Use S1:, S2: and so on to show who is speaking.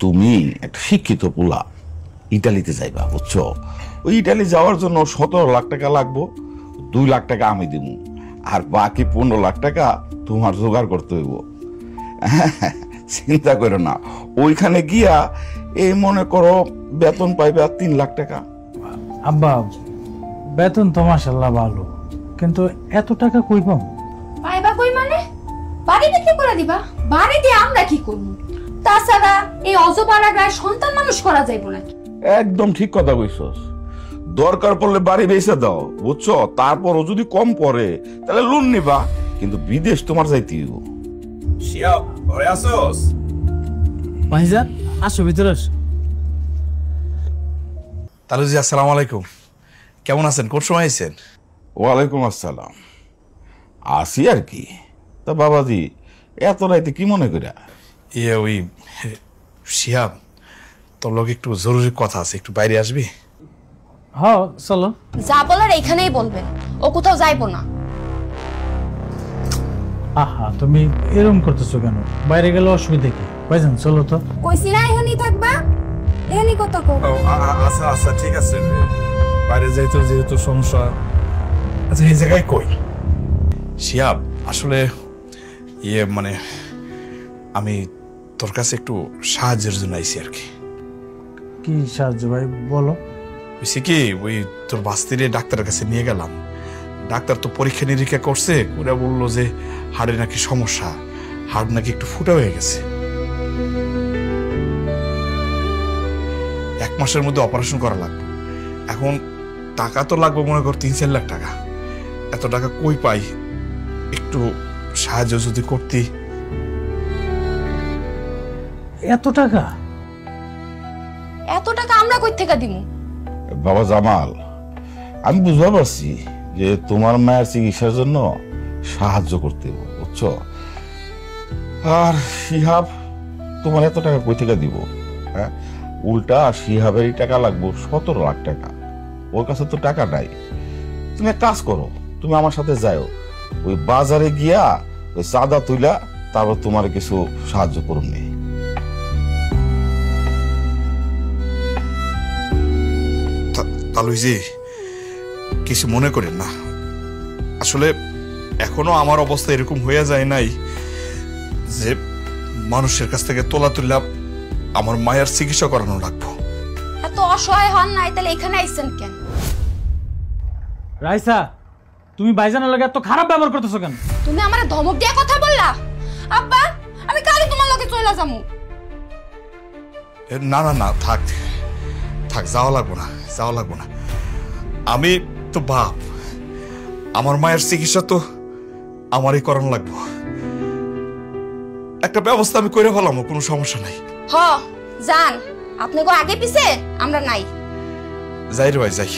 S1: তুমি একটা শিক্ষিত পোলা, ইটালিতে যাইবা, বুঝছো? ওই ইটালি যাওয়ার জন্য 17 লাখ টাকা লাগবো। 2 লাখ টাকা আমি দিব, আর বাকি 15 লাখ টাকা তোমার জোগাড় করতে হইব। চিন্তা করো না, ওইখানে গিয়া এই মনে করো বেতন পাইবে 3 লাখ টাকা।
S2: আব্বা, বেতন তো মাশাআল্লাহ ভালো, কিন্তু এত টাকা কই পাবো?
S3: পাইবা কই মানে? বাড়ি বিক্রি করে দিবা? বাড়ি দিয়ে আমরা কি করব? তাছাড়া এই অজপাড়া গায়ে সন্তান মানুষ করা যাইব নাকি?
S1: একদম ঠিক কথা কইছস। দরকার পড়লে বাড়ি বেচে দাও, বুঝছো? তারপরও যদি কম পড়ে তাহলে লোন নিবা, কিন্তু বিদেশ তোমার যাইতে হইব।
S4: শিয়াব, ঘরে আসোস?
S2: ভাইজান আসো, ভিতরে আসো।
S4: তালুজি, আসসালামু আলাইকুম। কেমন আছেন? কোন সময় আইছেন?
S1: ওয়ালাইকুম আসসালাম। আসি আর কি। তা বাবাজি, এত রাইতে কি মনে করিয়া?
S4: ওই শিয়াব, তোর লোক একটু জরুরি কথা আছে, একটু বাইরে আসবি?
S2: হ্যাঁ চলো।
S3: যা বলার এখানেই বলবেন, ও কোথাও যাইবো না।
S2: আহা, তুমি এরকম করতেছো কেন? বাইরে গেলে অসুবিধা কি? ভাইজান চলো তো।
S3: কইছি না এখানেই থাকবা, এখানেই কথা কও।
S4: আচ্ছা আচ্ছা, ঠিক আছে। বাইরে যাইতো যেহেতু সমস্যা। আচ্ছা, এই জায়গায় কই? শিয়াব, আসলে মানে আমি তোর কাছে একটু সাহায্যের জন্য আইছি আর কি।
S2: কি সাহায্য ভাই, বলো।
S4: বুঝছি কি, ওই তোর বাস্তিরে ডাক্তারের কাছে নিয়ে গেলাম। ডাক্তার তো পরীক্ষা নিরীক্ষা করছে, ওরা বললো যে হাড়ে নাকি সমস্যা, হাড় নাকি একটু ফুটা হয়ে গেছে। 1 মাসের মধ্যে অপারেশন করা লাগবে। এখন টাকা তো লাগবে মনে কর 3-4 লাখ টাকা। এত টাকা কই পাই? একটু সাহায্য যদি করতি।
S2: এত টাকা?
S3: এত টাকা আমরা কই থেকে দিমু?
S1: বাবা জামাল, আমি বুঝতে পারছি যে তোমার মায়ের চিকিৎসার জন্য সাহায্য করতে হবে, বুঝছো? আর শিহাব তোমার এত টাকা কই থেকে দিব? হ্যাঁ, উল্টা শিহাবেরই টাকা লাগবে 17 লাখ টাকা। ওর কাছে তো টাকা নাই। তুমি এক কাজ করো, তুমি আমার সাথে যাও, ওই বাজারে গিয়া ওই চাঁদা তুইলা তারপর তোমার কিছু সাহায্য করুন নি।
S4: তালুজি, কিছু মনে করেন না, আসলে এখনো আমার অবস্থা এরকম হয়ে যায় নাই যে মানুষের কাছ থেকে তোলা তুলা আমার মায়ের চিকিৎসা করানো লাগবো।
S3: এত অসহায় হন নাই তাহলে এখানে আইছেন কেন?
S2: রাইসা, তুমি ভাইজানের লাগে এত খারাপ ব্যবহার করতেছো কেন?
S3: তুমি আমারে ধমক দিয়ে কথা বললা? আব্বা, আমি কালই তোমার লগে চলে যামু।
S4: না না না, থাক থাক, যাওয়া লাগবো না, যাওয়া লাগবো না। আমি তো বাপ, আমার মায়ের চিকিৎসা তো আমারই করানো লাগবো। একটা ব্যবস্থা আমি করে ফেলাম, কোনো সমস্যা নাই।
S3: হ যান, আপনি গো আগে পিছে আমরা নাই।
S4: যাই রে ভাই, যাই।